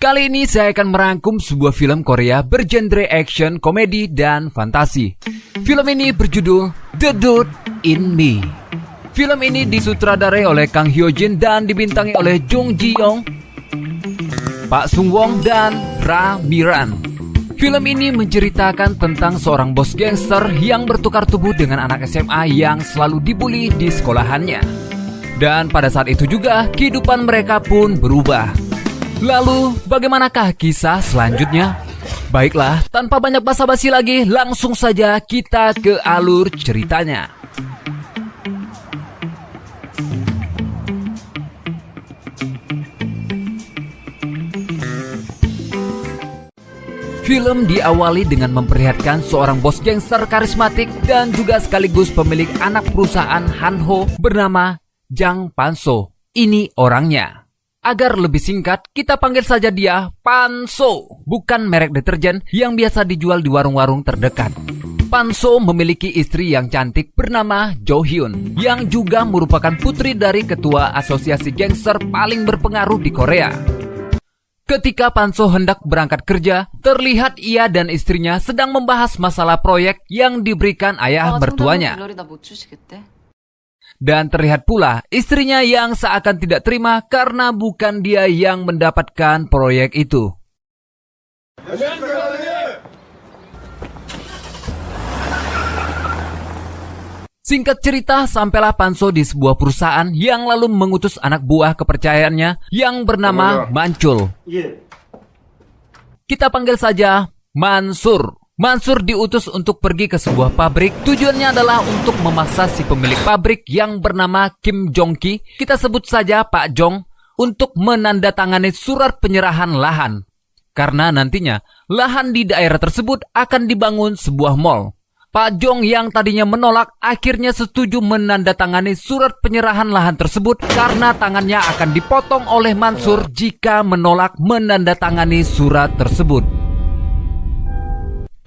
Kali ini saya akan merangkum sebuah film Korea bergenre action, komedi, dan fantasi. Film ini berjudul The Dude in Me. Film ini disutradarai oleh Kang Hyo Jin dan dibintangi oleh Jung Ji Young, Pak Sung Won, dan Ra Miran. Film ini menceritakan tentang seorang bos gangster yang bertukar tubuh dengan anak SMA yang selalu dibully di sekolahannya. Dan pada saat itu juga kehidupan mereka pun berubah. Lalu, bagaimanakah kisah selanjutnya? Baiklah, tanpa banyak basa-basi lagi, langsung saja kita ke alur ceritanya. Film diawali dengan memperlihatkan seorang bos gangster karismatik dan juga sekaligus pemilik anak perusahaan Hanho bernama Jang Panso. Ini orangnya. Agar lebih singkat, kita panggil saja dia Panso, bukan merek deterjen yang biasa dijual di warung-warung terdekat. Panso memiliki istri yang cantik bernama Jo Hyun, yang juga merupakan putri dari ketua asosiasi gangster paling berpengaruh di Korea. Ketika Panso hendak berangkat kerja, terlihat ia dan istrinya sedang membahas masalah proyek yang diberikan ayah mertuanya. Dan terlihat pula istrinya yang seakan tidak terima karena bukan dia yang mendapatkan proyek itu. Singkat cerita, sampailah Panso di sebuah perusahaan yang lalu mengutus anak buah kepercayaannya yang bernama Mancul. Kita panggil saja Mansur. Mansur diutus untuk pergi ke sebuah pabrik. Tujuannya adalah untuk memaksa si pemilik pabrik yang bernama Kim Jong-ki, kita sebut saja Pak Jong, untuk menandatangani surat penyerahan lahan. Karena nantinya lahan di daerah tersebut akan dibangun sebuah mall. Pak Jong yang tadinya menolak akhirnya setuju menandatangani surat penyerahan lahan tersebut karena tangannya akan dipotong oleh Mansur jika menolak menandatangani surat tersebut.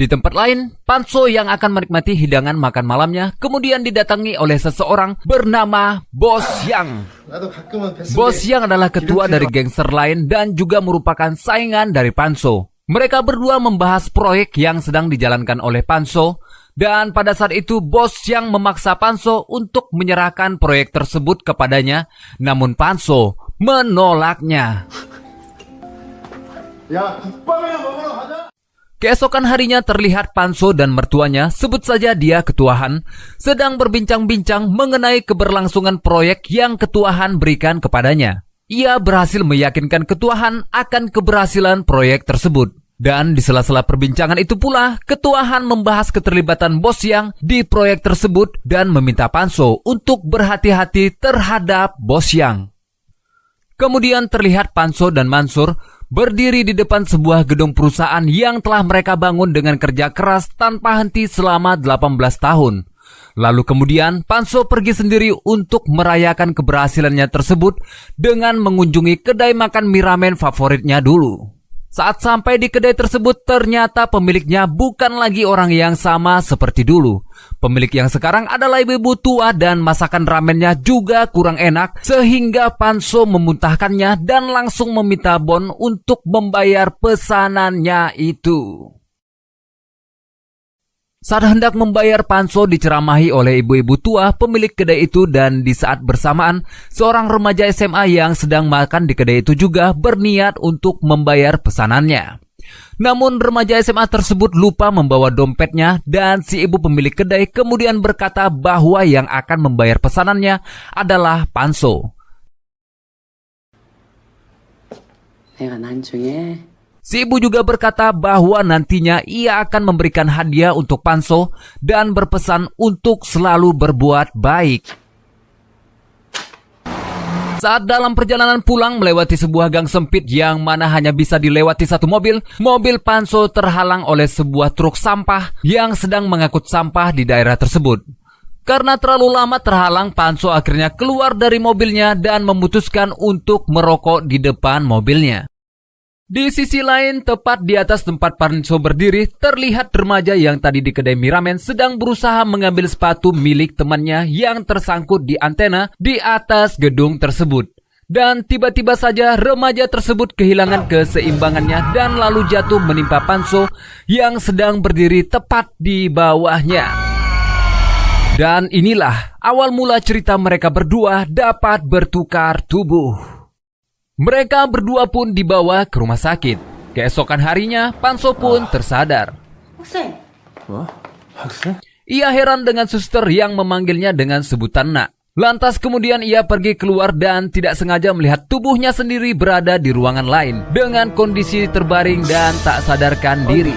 Di tempat lain, Panso yang akan menikmati hidangan makan malamnya kemudian didatangi oleh seseorang bernama Bos Yang. Bos Yang adalah ketua dari gangster lain dan juga merupakan saingan dari Panso. Mereka berdua membahas proyek yang sedang dijalankan oleh Panso, dan pada saat itu Bos Yang memaksa Panso untuk menyerahkan proyek tersebut kepadanya, namun Panso menolaknya. Keesokan harinya terlihat Panso dan mertuanya, sebut saja dia ketuahan, sedang berbincang-bincang mengenai keberlangsungan proyek yang ketuahan berikan kepadanya. Ia berhasil meyakinkan ketuahan akan keberhasilan proyek tersebut. Dan di sela-sela perbincangan itu pula, ketuahan membahas keterlibatan Bos Yang di proyek tersebut dan meminta Panso untuk berhati-hati terhadap Bos Yang. Kemudian terlihat Panso dan Mansur berdiri di depan sebuah gedung perusahaan yang telah mereka bangun dengan kerja keras tanpa henti selama 18 tahun. Lalu kemudian Panso pergi sendiri untuk merayakan keberhasilannya tersebut dengan mengunjungi kedai makan mie ramen favoritnya dulu. Saat sampai di kedai tersebut, ternyata pemiliknya bukan lagi orang yang sama seperti dulu. Pemilik yang sekarang adalah ibu-ibu tua dan masakan ramennya juga kurang enak, sehingga Panso memuntahkannya dan langsung meminta Bon untuk membayar pesanannya itu. Saat hendak membayar, Panso diceramahi oleh ibu-ibu tua pemilik kedai itu, dan di saat bersamaan seorang remaja SMA yang sedang makan di kedai itu juga berniat untuk membayar pesanannya. Namun remaja SMA tersebut lupa membawa dompetnya dan si ibu pemilik kedai kemudian berkata bahwa yang akan membayar pesanannya adalah Panso. Si ibu juga berkata bahwa nantinya ia akan memberikan hadiah untuk Panso dan berpesan untuk selalu berbuat baik. Saat dalam perjalanan pulang melewati sebuah gang sempit yang mana hanya bisa dilewati satu mobil, mobil Panso terhalang oleh sebuah truk sampah yang sedang mengangkut sampah di daerah tersebut. Karena terlalu lama terhalang, Panso akhirnya keluar dari mobilnya dan memutuskan untuk merokok di depan mobilnya. Di sisi lain, tepat di atas tempat Panso berdiri, terlihat remaja yang tadi di kedai mie ramen sedang berusaha mengambil sepatu milik temannya yang tersangkut di antena di atas gedung tersebut. Dan tiba-tiba saja remaja tersebut kehilangan keseimbangannya dan lalu jatuh menimpa Panso yang sedang berdiri tepat di bawahnya. Dan inilah awal mula cerita mereka berdua dapat bertukar tubuh. Mereka berdua pun dibawa ke rumah sakit. Keesokan harinya, Panso pun tersadar. Ia heran dengan suster yang memanggilnya dengan sebutan nak. Lantas kemudian ia pergi keluar dan tidak sengaja melihat tubuhnya sendiri berada di ruangan lain dengan kondisi terbaring dan tak sadarkan diri.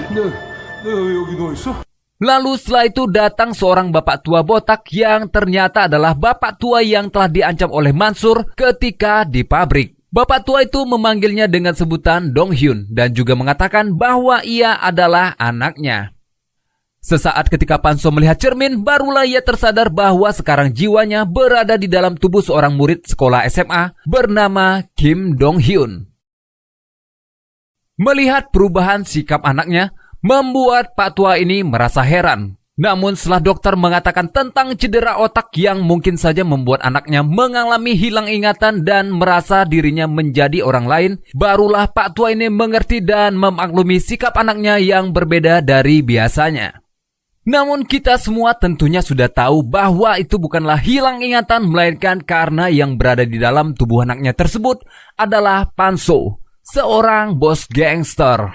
Lalu setelah itu datang seorang bapak tua botak yang ternyata adalah bapak tua yang telah diancam oleh Mansur ketika di pabrik. Bapak tua itu memanggilnya dengan sebutan Dong Hyun dan juga mengatakan bahwa ia adalah anaknya. Sesaat ketika Panso melihat cermin, barulah ia tersadar bahwa sekarang jiwanya berada di dalam tubuh seorang murid sekolah SMA bernama Kim Dong Hyun. Melihat perubahan sikap anaknya, membuat Pak Tua ini merasa heran. Namun setelah dokter mengatakan tentang cedera otak yang mungkin saja membuat anaknya mengalami hilang ingatan dan merasa dirinya menjadi orang lain, barulah Pak Tua ini mengerti dan memaklumi sikap anaknya yang berbeda dari biasanya. Namun kita semua tentunya sudah tahu bahwa itu bukanlah hilang ingatan, melainkan karena yang berada di dalam tubuh anaknya tersebut adalah Panso, seorang bos gangster.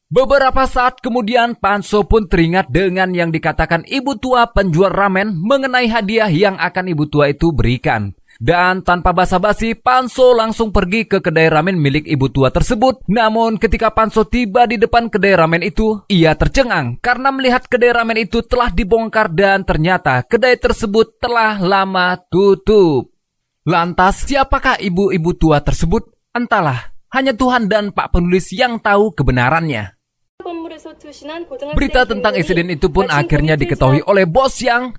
Beberapa saat kemudian Panso pun teringat dengan yang dikatakan ibu tua penjual ramen mengenai hadiah yang akan ibu tua itu berikan. Dan tanpa basa-basi, Panso langsung pergi ke kedai ramen milik ibu tua tersebut. Namun ketika Panso tiba di depan kedai ramen itu, ia tercengang karena melihat kedai ramen itu telah dibongkar dan ternyata kedai tersebut telah lama tutup. Lantas, siapakah ibu-ibu tua tersebut? Entahlah, hanya Tuhan dan Pak penulis yang tahu kebenarannya. Berita tentang insiden itu pun akhirnya diketahui oleh bos yang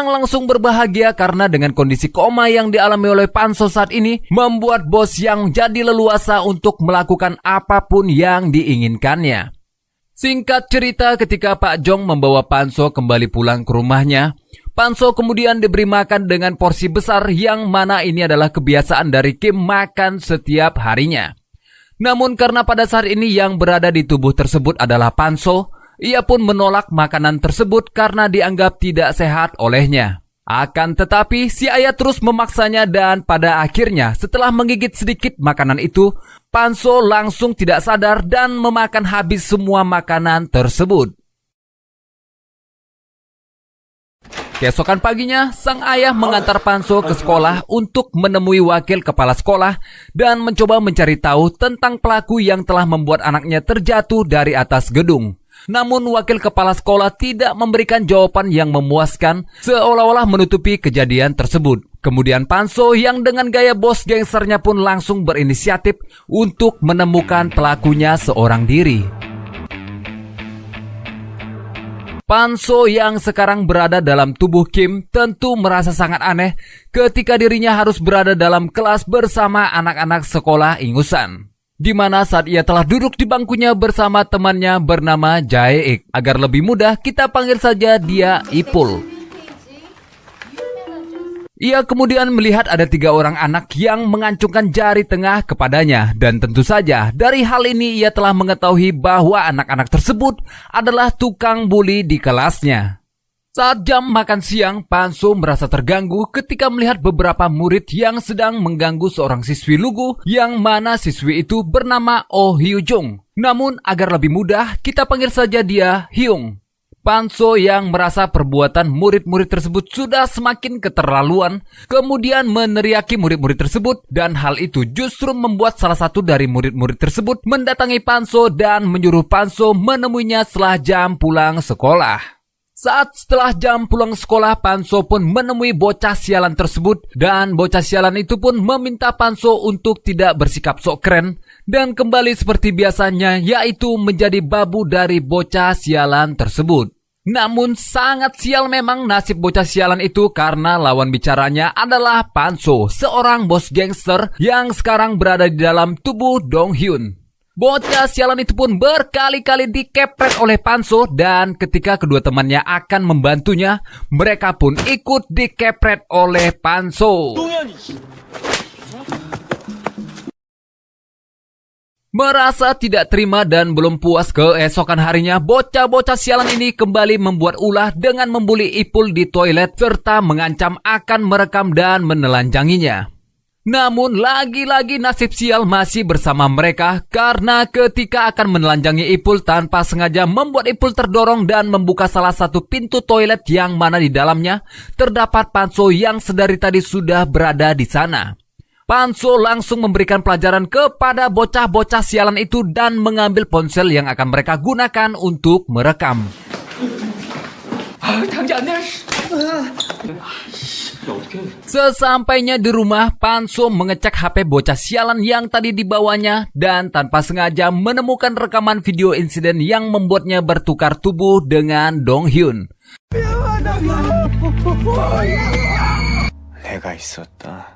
langsung berbahagia karena dengan kondisi koma yang dialami oleh Panso saat ini membuat bos yang jadi leluasa untuk melakukan apapun yang diinginkannya. Singkat cerita, ketika Pak Jong membawa Panso kembali pulang ke rumahnya, Panso kemudian diberi makan dengan porsi besar yang mana ini adalah kebiasaan dari Kim makan setiap harinya. Namun karena pada saat ini yang berada di tubuh tersebut adalah Panso, ia pun menolak makanan tersebut karena dianggap tidak sehat olehnya. Akan tetapi si ayah terus memaksanya dan pada akhirnya setelah menggigit sedikit makanan itu, Panso langsung tidak sadar dan memakan habis semua makanan tersebut. Keesokan paginya, sang ayah mengantar Panso ke sekolah untuk menemui wakil kepala sekolah dan mencoba mencari tahu tentang pelaku yang telah membuat anaknya terjatuh dari atas gedung. Namun wakil kepala sekolah tidak memberikan jawaban yang memuaskan, seolah-olah menutupi kejadian tersebut. Kemudian Panso yang dengan gaya bos gangsternya pun langsung berinisiatif untuk menemukan pelakunya seorang diri. Panso yang sekarang berada dalam tubuh Kim tentu merasa sangat aneh ketika dirinya harus berada dalam kelas bersama anak-anak sekolah ingusan. Di mana saat ia telah duduk di bangkunya bersama temannya bernama Jae-ik. Agar lebih mudah, kita panggil saja dia Ipul. Ia kemudian melihat ada 3 orang anak yang mengancungkan jari tengah kepadanya. Dan tentu saja, dari hal ini ia telah mengetahui bahwa anak-anak tersebut adalah tukang bully di kelasnya. Saat jam makan siang, Panso merasa terganggu ketika melihat beberapa murid yang sedang mengganggu seorang siswi lugu yang mana siswi itu bernama Oh Hyung. Namun agar lebih mudah, kita panggil saja dia Hyung. Panso yang merasa perbuatan murid-murid tersebut sudah semakin keterlaluan, kemudian meneriaki murid-murid tersebut dan hal itu justru membuat salah satu dari murid-murid tersebut mendatangi Panso dan menyuruh Panso menemuinya setelah jam pulang sekolah. Saat setelah jam pulang sekolah, Panso pun menemui bocah sialan tersebut dan bocah sialan itu pun meminta Panso untuk tidak bersikap sok keren dan kembali seperti biasanya, yaitu menjadi babu dari bocah sialan tersebut. Namun sangat sial memang nasib bocah sialan itu karena lawan bicaranya adalah Panso, seorang bos gangster yang sekarang berada di dalam tubuh Dong Hyun. Bocah sialan itu pun berkali-kali dikepret oleh Panso dan ketika kedua temannya akan membantunya, mereka pun ikut dikepret oleh Panso. Merasa tidak terima dan belum puas, keesokan harinya bocah-bocah sialan ini kembali membuat ulah dengan membuli Ipul di toilet serta mengancam akan merekam dan menelanjanginya. Namun lagi-lagi nasib sial masih bersama mereka karena ketika akan menelanjangi Ipul tanpa sengaja membuat Ipul terdorong dan membuka salah satu pintu toilet yang mana di dalamnya terdapat Panso yang sedari tadi sudah berada di sana. Panso langsung memberikan pelajaran kepada bocah-bocah sialan itu dan mengambil ponsel yang akan mereka gunakan untuk merekam. Sesampainya di rumah, Panso mengecek HP bocah sialan yang tadi dibawanya dan tanpa sengaja menemukan rekaman video insiden yang membuatnya bertukar tubuh dengan Dong Hyun. 내가 있었다.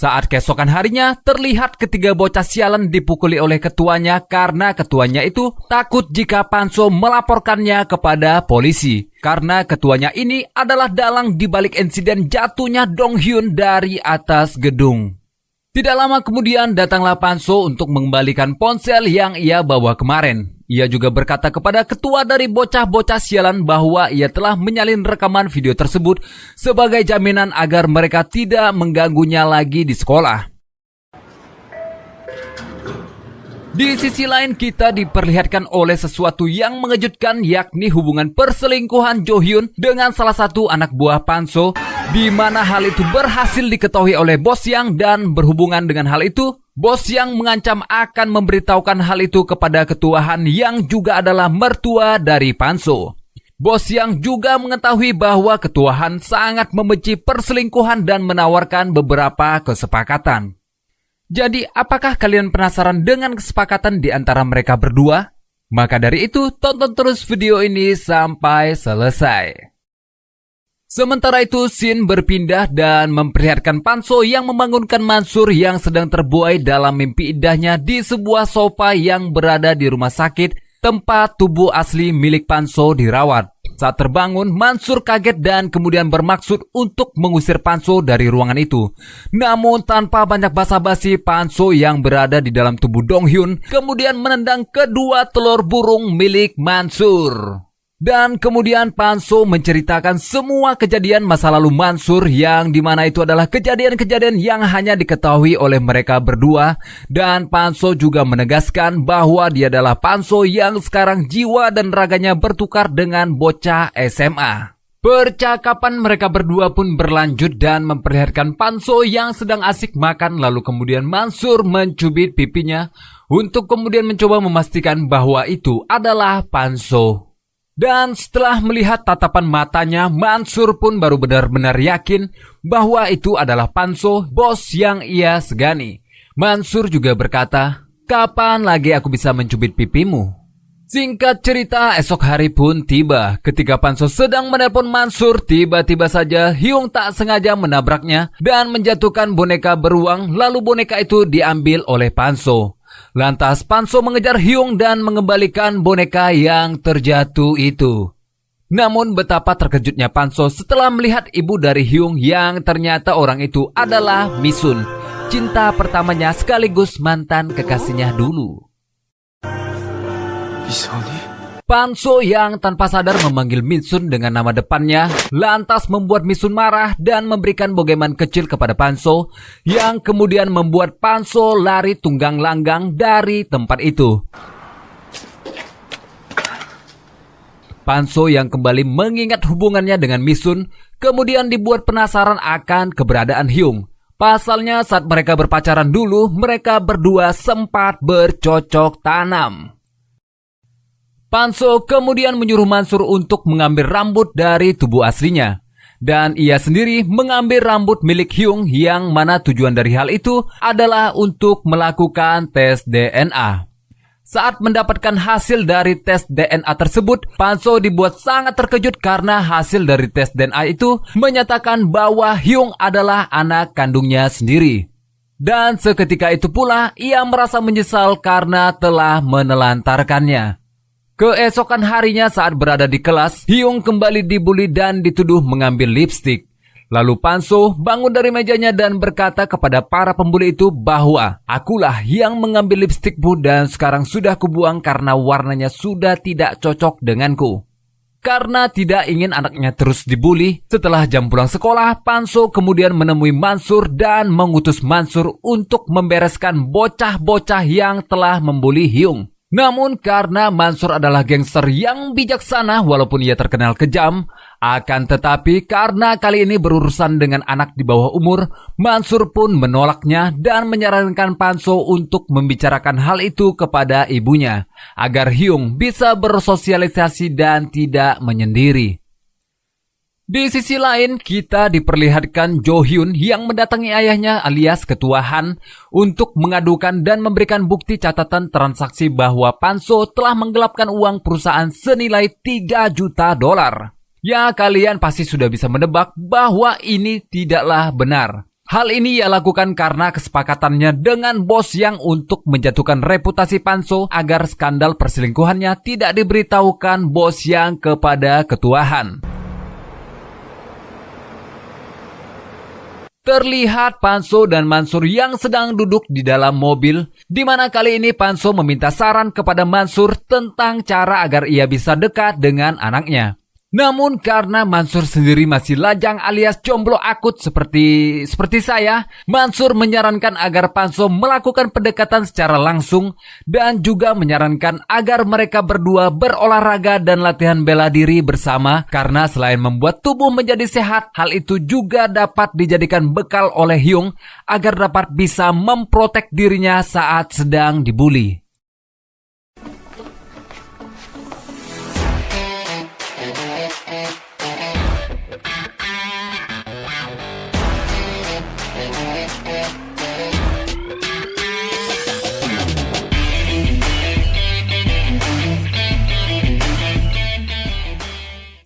Saat keesokan harinya, terlihat ketiga bocah sialan dipukuli oleh ketuanya karena ketuanya itu takut jika Panso melaporkannya kepada polisi. Karena ketuanya ini adalah dalang di balik insiden jatuhnya Dong Hyun dari atas gedung. Tidak lama kemudian datanglah Panso untuk mengembalikan ponsel yang ia bawa kemarin. Ia juga berkata kepada ketua dari bocah-bocah sialan bahwa ia telah menyalin rekaman video tersebut sebagai jaminan agar mereka tidak mengganggunya lagi di sekolah. Di sisi lain kita diperlihatkan oleh sesuatu yang mengejutkan, yakni hubungan perselingkuhan Jo Hyun dengan salah satu anak buah Panso, di mana hal itu berhasil diketahui oleh Bos Yang, dan berhubungan dengan hal itu Bos Yang mengancam akan memberitahukan hal itu kepada ketua Han yang juga adalah mertua dari Panso. Bos Yang juga mengetahui bahwa ketua Han sangat membenci perselingkuhan dan menawarkan beberapa kesepakatan. Jadi, apakah kalian penasaran dengan kesepakatan di antara mereka berdua? Maka dari itu, tonton terus video ini sampai selesai. Sementara itu, Shin berpindah dan memperlihatkan Panso yang membangunkan Mansur yang sedang terbuai dalam mimpi indahnya di sebuah sofa yang berada di rumah sakit tempat tubuh asli milik Panso dirawat. Saat terbangun, Mansur kaget dan kemudian bermaksud untuk mengusir Panso dari ruangan itu. Namun tanpa banyak basa-basi, Panso yang berada di dalam tubuh Dong Hyun kemudian menendang kedua telur burung milik Mansur. Dan kemudian Panso menceritakan semua kejadian masa lalu Mansur yang dimana itu adalah kejadian-kejadian yang hanya diketahui oleh mereka berdua. Dan Panso juga menegaskan bahwa dia adalah Panso yang sekarang jiwa dan raganya bertukar dengan bocah SMA. Percakapan mereka berdua pun berlanjut dan memperlihatkan Panso yang sedang asik makan, lalu kemudian Mansur mencubit pipinya untuk kemudian mencoba memastikan bahwa itu adalah Panso. Dan setelah melihat tatapan matanya, Mansur pun baru benar-benar yakin bahwa itu adalah Panso, bos yang ia segani. Mansur juga berkata, "Kapan lagi aku bisa mencubit pipimu?" Singkat cerita, esok hari pun tiba. Ketika Panso sedang menelpon Mansur, tiba-tiba saja Hyung tak sengaja menabraknya dan menjatuhkan boneka beruang, lalu boneka itu diambil oleh Panso. Lantas Panso mengejar Hyung dan mengembalikan boneka yang terjatuh itu. Namun betapa terkejutnya Panso setelah melihat ibu dari Hyung yang ternyata orang itu adalah Misun, cinta pertamanya sekaligus mantan kekasihnya dulu. 미선이? Panso yang tanpa sadar memanggil Misun dengan nama depannya, lantas membuat Misun marah dan memberikan bogeman kecil kepada Panso, yang kemudian membuat Panso lari tunggang langgang dari tempat itu. Panso yang kembali mengingat hubungannya dengan Misun, kemudian dibuat penasaran akan keberadaan Hyung. Pasalnya saat mereka berpacaran dulu, mereka berdua sempat bercocok tanam. Panso kemudian menyuruh Mansur untuk mengambil rambut dari tubuh aslinya. Dan ia sendiri mengambil rambut milik Hyung yang mana tujuan dari hal itu adalah untuk melakukan tes DNA. Saat mendapatkan hasil dari tes DNA tersebut, Panso dibuat sangat terkejut karena hasil dari tes DNA itu menyatakan bahwa Hyung adalah anak kandungnya sendiri. Dan seketika itu pula ia merasa menyesal karena telah menelantarkannya. Keesokan harinya saat berada di kelas, Hyung kembali dibully dan dituduh mengambil lipstik. Lalu Panso bangun dari mejanya dan berkata kepada para pembuli itu bahwa akulah yang mengambil lipstikmu dan sekarang sudah kubuang karena warnanya sudah tidak cocok denganku. Karena tidak ingin anaknya terus dibuli, setelah jam pulang sekolah, Panso kemudian menemui Mansur dan mengutus Mansur untuk membereskan bocah-bocah yang telah membuli Hyung. Namun karena Mansur adalah gangster yang bijaksana walaupun ia terkenal kejam, akan tetapi karena kali ini berurusan dengan anak di bawah umur, Mansur pun menolaknya dan menyarankan Panso untuk membicarakan hal itu kepada ibunya, agar Hyung bisa bersosialisasi dan tidak menyendiri. Di sisi lain, kita diperlihatkan Jo Hyun yang mendatangi ayahnya alias Ketua Han untuk mengadukan dan memberikan bukti catatan transaksi bahwa Panso telah menggelapkan uang perusahaan senilai 3 juta dolar. Ya, kalian pasti sudah bisa menebak bahwa ini tidaklah benar. Hal ini ia lakukan karena kesepakatannya dengan bos yang untuk menjatuhkan reputasi Panso agar skandal perselingkuhannya tidak diberitahukan bos yang kepada Ketua Han. Terlihat Panso dan Mansur yang sedang duduk di dalam mobil, di mana kali ini Panso meminta saran kepada Mansur tentang cara agar ia bisa dekat dengan anaknya. Namun karena Mansur sendiri masih lajang alias jomblo akut seperti saya, Mansur menyarankan agar Panso melakukan pendekatan secara langsung dan juga menyarankan agar mereka berdua berolahraga dan latihan bela diri bersama karena selain membuat tubuh menjadi sehat, hal itu juga dapat dijadikan bekal oleh Hyung agar dapat bisa memprotek dirinya saat sedang dibuli.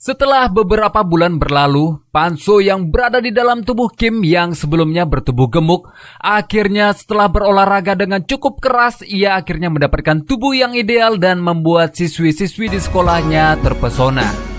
Setelah beberapa bulan berlalu, Panso yang berada di dalam tubuh Kim yang sebelumnya bertubuh gemuk, akhirnya setelah berolahraga dengan cukup keras, ia akhirnya mendapatkan tubuh yang ideal dan membuat siswi-siswi di sekolahnya terpesona.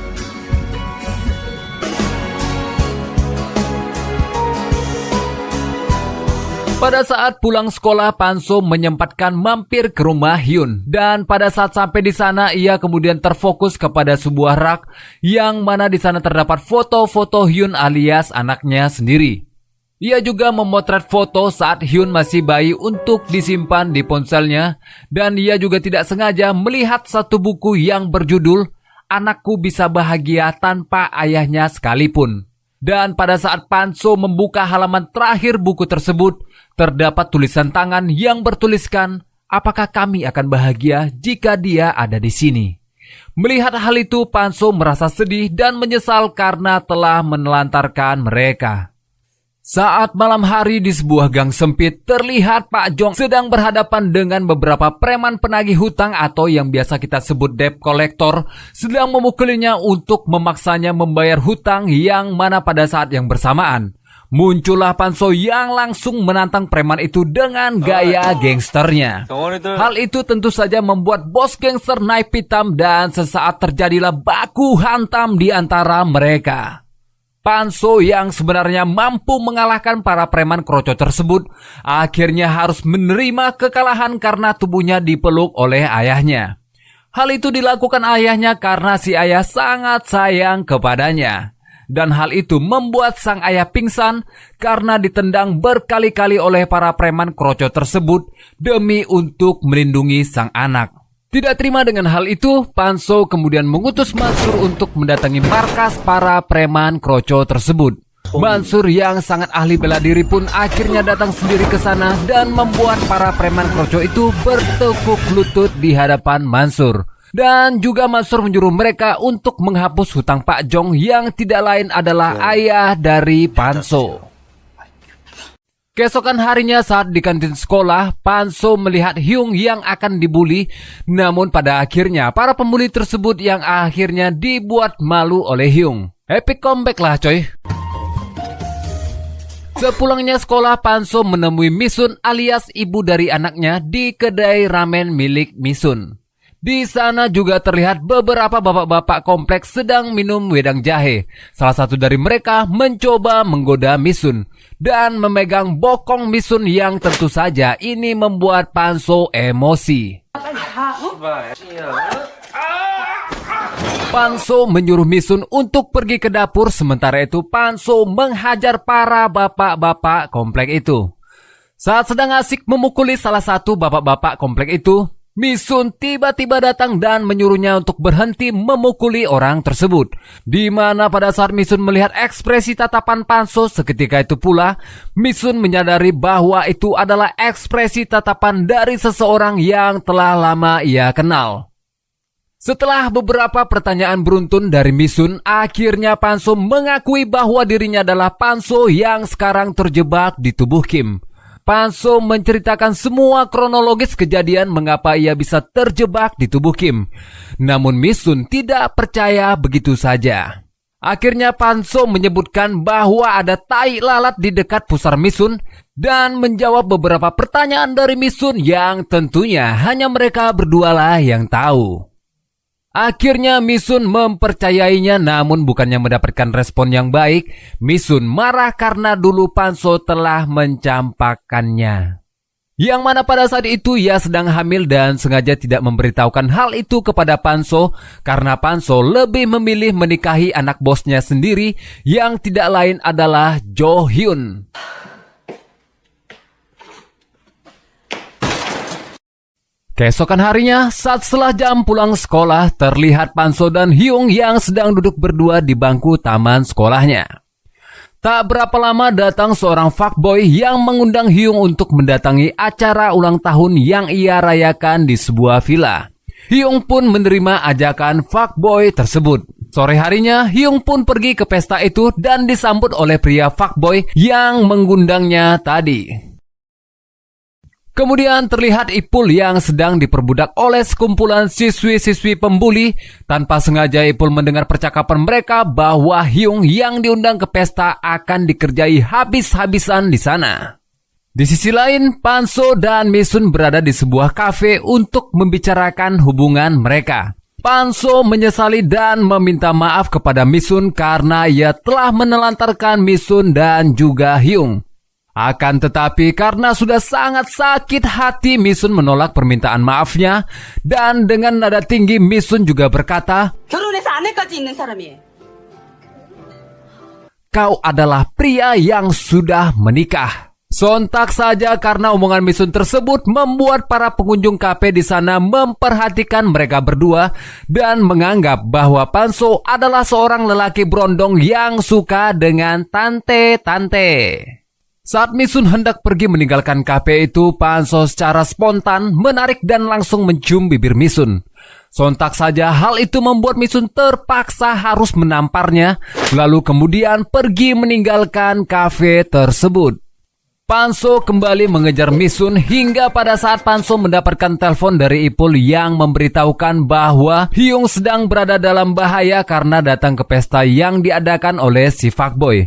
Pada saat pulang sekolah, Panso menyempatkan mampir ke rumah Hyun. Dan pada saat sampai di sana, ia kemudian terfokus kepada sebuah rak yang mana di sana terdapat foto-foto Hyun alias anaknya sendiri. Ia juga memotret foto saat Hyun masih bayi untuk disimpan di ponselnya. Dan ia juga tidak sengaja melihat satu buku yang berjudul "Anakku Bisa Bahagia Tanpa Ayahnya Sekalipun". Dan pada saat Panso membuka halaman terakhir buku tersebut, terdapat tulisan tangan yang bertuliskan, "Apakah kami akan bahagia jika dia ada di sini?" Melihat hal itu, Panso merasa sedih dan menyesal karena telah menelantarkan mereka. Saat malam hari di sebuah gang sempit, terlihat Pak Jong sedang berhadapan dengan beberapa preman penagih hutang atau yang biasa kita sebut debt collector, sedang memukulinya untuk memaksanya membayar hutang yang mana pada saat yang bersamaan. Muncullah Panso yang langsung menantang preman itu dengan gaya gangsternya. Hal itu tentu saja membuat bos gangster naik pitam dan sesaat terjadilah baku hantam di antara mereka. Panso yang sebenarnya mampu mengalahkan para preman kroco tersebut akhirnya harus menerima kekalahan karena tubuhnya dipeluk oleh ayahnya. Hal itu dilakukan ayahnya karena si ayah sangat sayang kepadanya. Dan hal itu membuat sang ayah pingsan karena ditendang berkali-kali oleh para preman kroco tersebut demi untuk melindungi sang anak. Tidak terima dengan hal itu, Panso kemudian mengutus Mansur untuk mendatangi markas para preman kroco tersebut. Mansur yang sangat ahli bela diri pun akhirnya datang sendiri ke sana dan membuat para preman kroco itu bertekuk lutut di hadapan Mansur. Dan juga Mansur menyuruh mereka untuk menghapus hutang Pak Jong yang tidak lain adalah ayah dari Panso. Keesokan harinya saat di kantin sekolah, Panso melihat Hyung yang akan dibuli. Namun pada akhirnya para pembuli tersebut yang akhirnya dibuat malu oleh Hyung. Epic comeback lah coy. Sepulangnya sekolah, Panso menemui Misun alias ibu dari anaknya di kedai ramen milik Misun. Di sana juga terlihat beberapa bapak-bapak kompleks sedang minum wedang jahe. Salah satu dari mereka mencoba menggoda Misun dan memegang bokong Misun yang tentu saja ini membuat Panso emosi. Panso menyuruh Misun untuk pergi ke dapur, sementara itu Panso menghajar para bapak-bapak komplek itu. Saat sedang asik memukuli salah satu bapak-bapak komplek itu, Misun tiba-tiba datang dan menyuruhnya untuk berhenti memukuli orang tersebut. Di mana pada saat Misun melihat ekspresi tatapan Panso, seketika itu pula Misun menyadari bahwa itu adalah ekspresi tatapan dari seseorang yang telah lama ia kenal. Setelah beberapa pertanyaan beruntun dari Misun, akhirnya Panso mengakui bahwa dirinya adalah Panso yang sekarang terjebak di tubuh Kim. Panso menceritakan semua kronologis kejadian mengapa ia bisa terjebak di tubuh Kim. Namun Misun tidak percaya begitu saja. Akhirnya Panso menyebutkan bahwa ada tai lalat di dekat pusar Misun dan menjawab beberapa pertanyaan dari Misun yang tentunya hanya mereka berdualah yang tahu. Akhirnya Misun mempercayainya, namun bukannya mendapatkan respon yang baik. Misun marah karena dulu Panso telah mencampakkannya. Yang mana pada saat itu ia sedang hamil dan sengaja tidak memberitahukan hal itu kepada Panso karena Panso lebih memilih menikahi anak bosnya sendiri yang tidak lain adalah Jo Hyun. Keesokan harinya, saat setelah jam pulang sekolah, terlihat Panso dan Hyung yang sedang duduk berdua di bangku taman sekolahnya. Tak berapa lama datang seorang fuckboy yang mengundang Hyung untuk mendatangi acara ulang tahun yang ia rayakan di sebuah villa. Hyung pun menerima ajakan fuckboy tersebut. Sore harinya, Hyung pun pergi ke pesta itu dan disambut oleh pria fuckboy yang mengundangnya tadi. Kemudian terlihat Ipul yang sedang diperbudak oleh sekumpulan siswi-siswi pembuli. Tanpa sengaja Ipul mendengar percakapan mereka bahwa Hyung yang diundang ke pesta akan dikerjai habis-habisan di sana. Di sisi lain, Panso dan Misun berada di sebuah kafe untuk membicarakan hubungan mereka. Panso menyesali dan meminta maaf kepada Misun karena ia telah menelantarkan Misun dan juga Hyung. Akan tetapi karena sudah sangat sakit hati, Misun menolak permintaan maafnya dan dengan nada tinggi Misun juga berkata, "Kau adalah pria yang sudah menikah." Sontak saja karena omongan Misun tersebut membuat para pengunjung kafe di sana memperhatikan mereka berdua dan menganggap bahwa Panso adalah seorang lelaki berondong yang suka dengan tante-tante. Saat Misun hendak pergi meninggalkan kafe itu, Panso secara spontan menarik dan langsung mencium bibir Misun. Sontak saja hal itu membuat Misun terpaksa harus menamparnya, lalu kemudian pergi meninggalkan kafe tersebut. Panso kembali mengejar Misun hingga pada saat Panso mendapatkan telepon dari Ipul yang memberitahukan bahwa Hyung sedang berada dalam bahaya karena datang ke pesta yang diadakan oleh si fuckboy.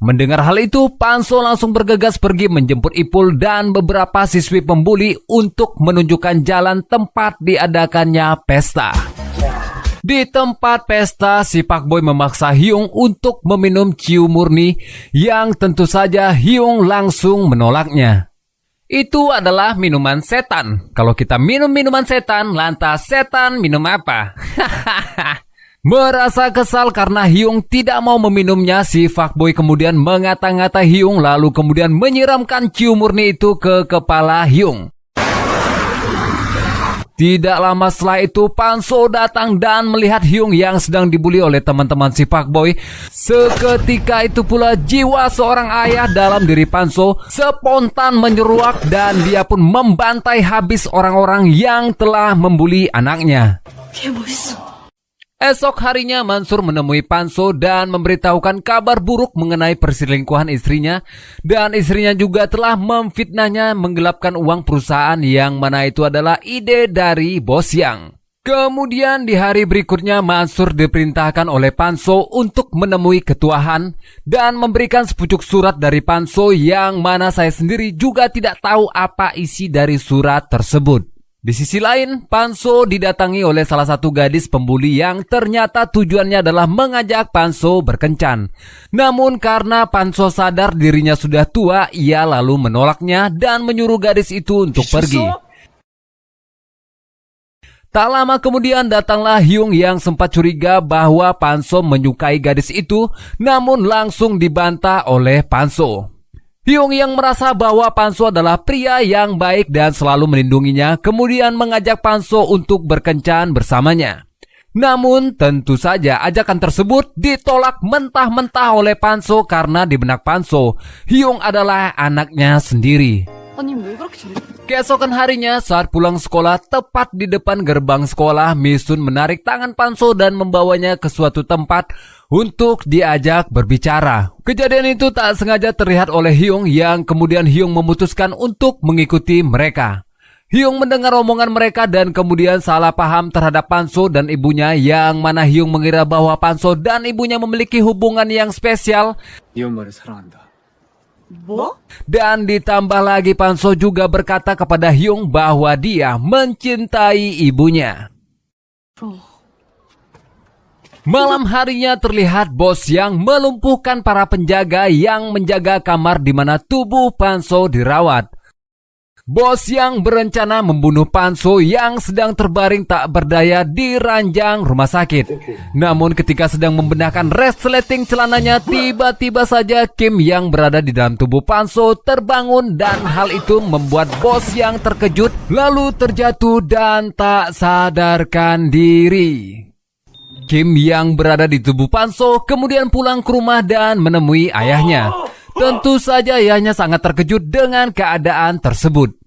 Mendengar hal itu, Panso langsung bergegas pergi menjemput Ipul dan beberapa siswi pembuli untuk menunjukkan jalan tempat diadakannya pesta. Di tempat pesta, si fuckboy memaksa Hyung untuk meminum ciu murni yang tentu saja Hyung langsung menolaknya. Itu adalah minuman setan. Kalau kita minum minuman setan, lantas setan minum apa? Merasa kesal karena Hyung tidak mau meminumnya, si fuckboy kemudian mengata-ngata Hyung lalu kemudian menyiramkan ciu murni itu ke kepala Hyung. Tidak lama setelah itu, Panso datang dan melihat Hyung yang sedang dibully oleh teman-teman si fuckboy. Seketika itu pula jiwa seorang ayah dalam diri Panso spontan menyeruak dan dia pun membantai habis orang-orang yang telah membuli anaknya. Esok harinya Mansur menemui Panso dan memberitahukan kabar buruk mengenai perselingkuhan istrinya, dan istrinya juga telah memfitnahnya menggelapkan uang perusahaan yang mana itu adalah ide dari bos Yang. Kemudian di hari berikutnya Mansur diperintahkan oleh Panso untuk menemui Ketua Han dan memberikan sepucuk surat dari Panso yang mana saya sendiri juga tidak tahu apa isi dari surat tersebut. Di sisi lain, Panso didatangi oleh salah satu gadis pembuli yang ternyata tujuannya adalah mengajak Panso berkencan. Namun karena Panso sadar dirinya sudah tua, ia lalu menolaknya dan menyuruh gadis itu untuk pergi. Tak lama kemudian datanglah Hyung yang sempat curiga bahwa Panso menyukai gadis itu, namun langsung dibantah oleh Panso. Hyung yang merasa bahwa Panso adalah pria yang baik dan selalu melindunginya, kemudian mengajak Panso untuk berkencan bersamanya. Namun tentu saja ajakan tersebut ditolak mentah-mentah oleh Panso karena di benak Panso, Hyung adalah anaknya sendiri. Keesokan harinya saat pulang sekolah, tepat di depan gerbang sekolah, Misun menarik tangan Panso dan membawanya ke suatu tempat untuk diajak berbicara. Kejadian itu tak sengaja terlihat oleh Hyung yang kemudian Hyung memutuskan untuk mengikuti mereka. Hyung mendengar omongan mereka dan kemudian salah paham terhadap Panso dan ibunya, yang mana Hyung mengira bahwa Panso dan ibunya memiliki hubungan yang spesial. Dan ditambah lagi Panso juga berkata kepada Hyung bahwa dia mencintai ibunya. Malam harinya terlihat bos yang melumpuhkan para penjaga yang menjaga kamar di mana tubuh Panso dirawat. Bos yang berencana membunuh Panso yang sedang terbaring tak berdaya di ranjang rumah sakit. Namun ketika sedang membenahkan resleting celananya, tiba-tiba saja Kim yang berada di dalam tubuh Panso terbangun dan hal itu membuat bos yang terkejut lalu terjatuh dan tak sadarkan diri. Kim yang berada di tubuh Panso kemudian pulang ke rumah dan menemui ayahnya. Tentu saja ayahnya sangat terkejut dengan keadaan tersebut.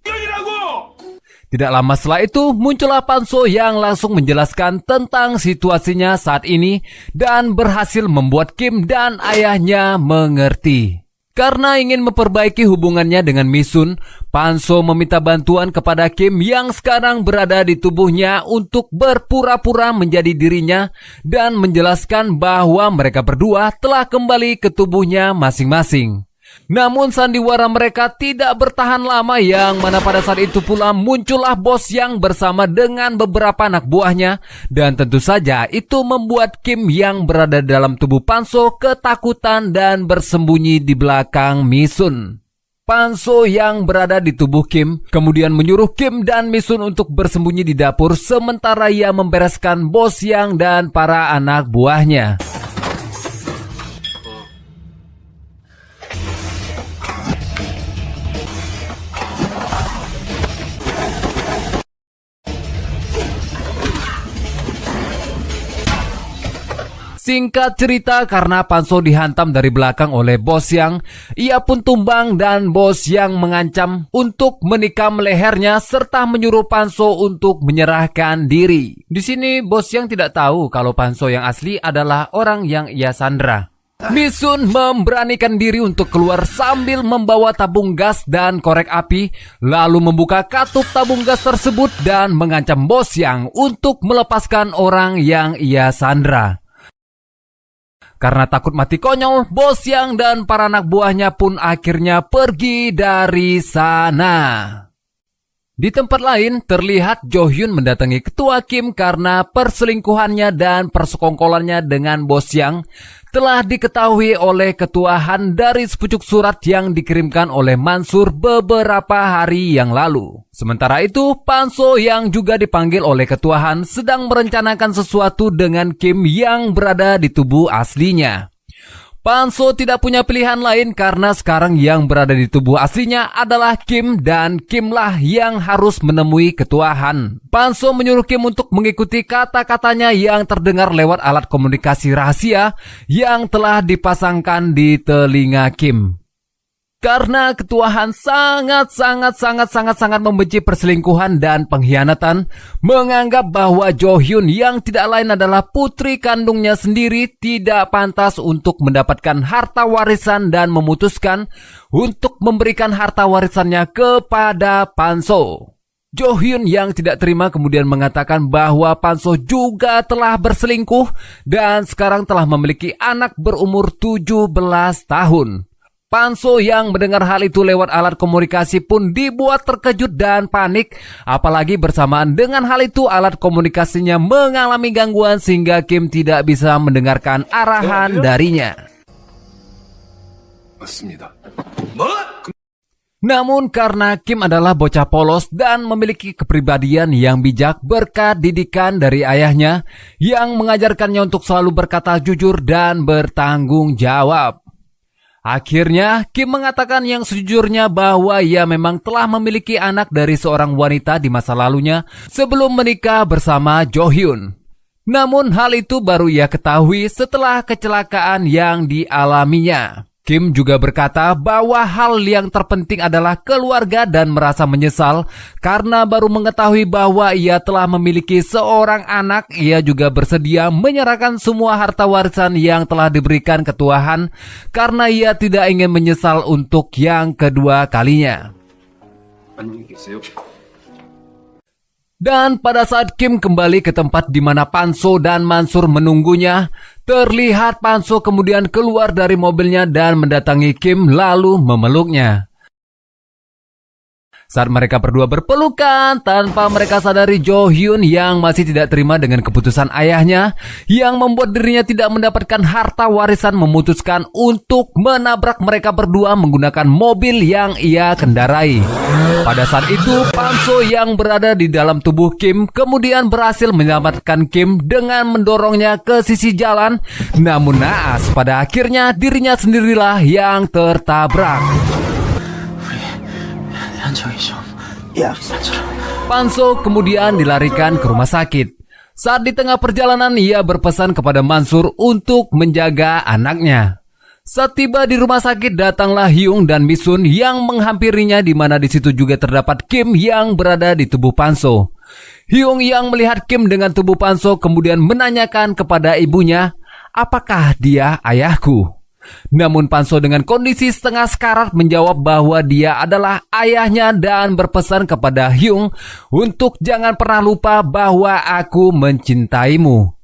Tidak lama setelah itu muncullah Panso yang langsung menjelaskan tentang situasinya saat ini dan berhasil membuat Kim dan ayahnya mengerti. Karena ingin memperbaiki hubungannya dengan Misun, Panso meminta bantuan kepada Kim yang sekarang berada di tubuhnya untuk berpura-pura menjadi dirinya dan menjelaskan bahwa mereka berdua telah kembali ke tubuhnya masing-masing. Namun sandiwara mereka tidak bertahan lama, yang mana pada saat itu pula muncullah bos yang bersama dengan beberapa anak buahnya, dan tentu saja itu membuat Kim yang berada dalam tubuh Panso ketakutan dan bersembunyi di belakang Misun. Panso yang berada di tubuh Kim kemudian menyuruh Kim dan Misun untuk bersembunyi di dapur sementara ia membereskan bos yang dan para anak buahnya. Singkat cerita, karena Panso dihantam dari belakang oleh bos yang, ia pun tumbang dan bos yang mengancam untuk menikam lehernya serta menyuruh Panso untuk menyerahkan diri. Di sini bos yang tidak tahu kalau Panso yang asli adalah orang yang ia sandra. Misun memberanikan diri untuk keluar sambil membawa tabung gas dan korek api, lalu membuka katup tabung gas tersebut dan mengancam bos yang untuk melepaskan orang yang ia sandra. Karena takut mati konyol, bos yang dan para anak buahnya pun akhirnya pergi dari sana. Di tempat lain, terlihat Jo Hyun mendatangi ketua Kim karena perselingkuhannya dan persekongkolannya dengan bos yang telah diketahui oleh ketua Han dari sepucuk surat yang dikirimkan oleh Mansur beberapa hari yang lalu. Sementara itu, Panso yang juga dipanggil oleh ketua Han sedang merencanakan sesuatu dengan Kim yang berada di tubuh aslinya. Panso tidak punya pilihan lain karena sekarang yang berada di tubuh aslinya adalah Kim dan Kimlah yang harus menemui ketua Han. Panso menyuruh Kim untuk mengikuti kata-katanya yang terdengar lewat alat komunikasi rahasia yang telah dipasangkan di telinga Kim. Karena ketua Han sangat membenci perselingkuhan dan pengkhianatan, menganggap bahwa Jo Hyun yang tidak lain adalah putri kandungnya sendiri tidak pantas untuk mendapatkan harta warisan dan memutuskan untuk memberikan harta warisannya kepada Panso. Jo Hyun yang tidak terima kemudian mengatakan bahwa Panso juga telah berselingkuh dan sekarang telah memiliki anak berumur 17 tahun. Panso yang mendengar hal itu lewat alat komunikasi pun dibuat terkejut dan panik. Apalagi bersamaan dengan hal itu alat komunikasinya mengalami gangguan sehingga Kim tidak bisa mendengarkan arahan darinya. Namun karena Kim adalah bocah polos dan memiliki kepribadian yang bijak berkat didikan dari ayahnya yang mengajarkannya untuk selalu berkata jujur dan bertanggung jawab. Akhirnya, Kim mengatakan yang sejujurnya bahwa ia memang telah memiliki anak dari seorang wanita di masa lalunya sebelum menikah bersama Jo Hyun. Namun hal itu baru ia ketahui setelah kecelakaan yang dialaminya. Kim juga berkata bahwa hal yang terpenting adalah keluarga dan merasa menyesal karena baru mengetahui bahwa ia telah memiliki seorang anak. Ia juga bersedia menyerahkan semua harta warisan yang telah diberikan ke Tuhan karena ia tidak ingin menyesal untuk yang kedua kalinya. Dan pada saat Kim kembali ke tempat di mana Panso dan Mansur menunggunya, terlihat Panso kemudian keluar dari mobilnya dan mendatangi Kim lalu memeluknya. Saat mereka berdua berpelukan, tanpa mereka sadari Jo Hyun yang masih tidak terima dengan keputusan ayahnya yang membuat dirinya tidak mendapatkan harta warisan memutuskan untuk menabrak mereka berdua menggunakan mobil yang ia kendarai. Pada saat itu, Panso yang berada di dalam tubuh Kim kemudian berhasil menyelamatkan Kim dengan mendorongnya ke sisi jalan. Namun naas, pada akhirnya dirinya sendirilah yang tertabrak. Panso kemudian dilarikan ke rumah sakit. Saat di tengah perjalanan, ia berpesan kepada Mansur untuk menjaga anaknya. Saat tiba di rumah sakit, datanglah Hyung dan Misun yang menghampirinya, di mana di situ juga terdapat Kim yang berada di tubuh Panso. Hyung yang melihat Kim dengan tubuh Panso kemudian menanyakan kepada ibunya, "Apakah dia ayahku?" Namun Panso dengan kondisi setengah sekarat menjawab bahwa dia adalah ayahnya dan berpesan kepada Hyung untuk jangan pernah lupa bahwa aku mencintaimu.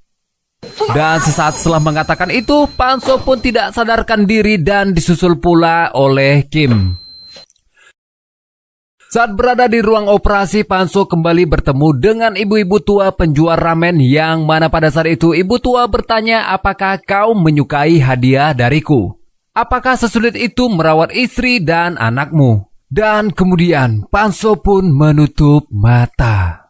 Dan sesaat setelah mengatakan itu, Panso pun tidak sadarkan diri dan disusul pula oleh Kim. Saat berada di ruang operasi, Panso kembali bertemu dengan ibu-ibu tua penjual ramen yang mana pada saat itu ibu tua bertanya, "Apakah kau menyukai hadiah dariku? Apakah sesulit itu merawat istri dan anakmu?" Dan kemudian Panso pun menutup mata.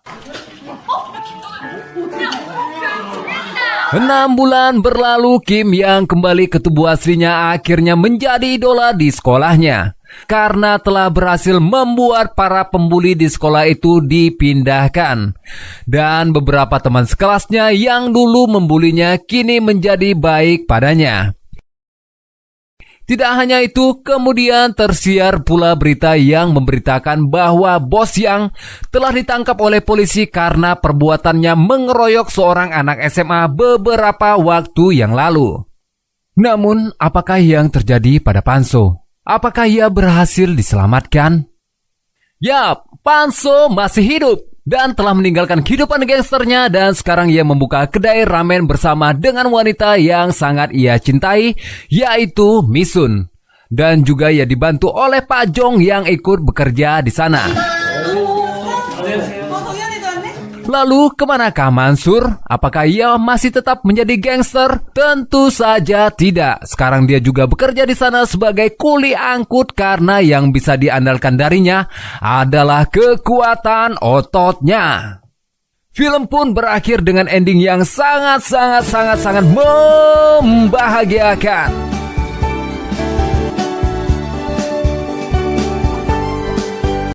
6 bulan berlalu, Kim yang kembali ke tubuh aslinya akhirnya menjadi idola di sekolahnya karena telah berhasil membuat para pembuli di sekolah itu dipindahkan. Dan beberapa teman sekelasnya yang dulu membulinya kini menjadi baik padanya. Tidak hanya itu, kemudian tersiar pula berita yang memberitakan bahwa bos Yang telah ditangkap oleh polisi karena perbuatannya mengeroyok seorang anak SMA beberapa waktu yang lalu. Namun, apakah yang terjadi pada Panso? Apakah ia berhasil diselamatkan? Yap, Panso masih hidup dan telah meninggalkan kehidupan gangsternya, dan sekarang ia membuka kedai ramen bersama dengan wanita yang sangat ia cintai, yaitu Misun. Dan juga ia dibantu oleh Pak Jong yang ikut bekerja di sana. Lalu kemanakah Mansur? Apakah ia masih tetap menjadi gangster? Tentu saja tidak. Sekarang dia juga bekerja di sana sebagai kuli angkut karena yang bisa diandalkan darinya adalah kekuatan ototnya. Film pun berakhir dengan ending yang sangat membahagiakan.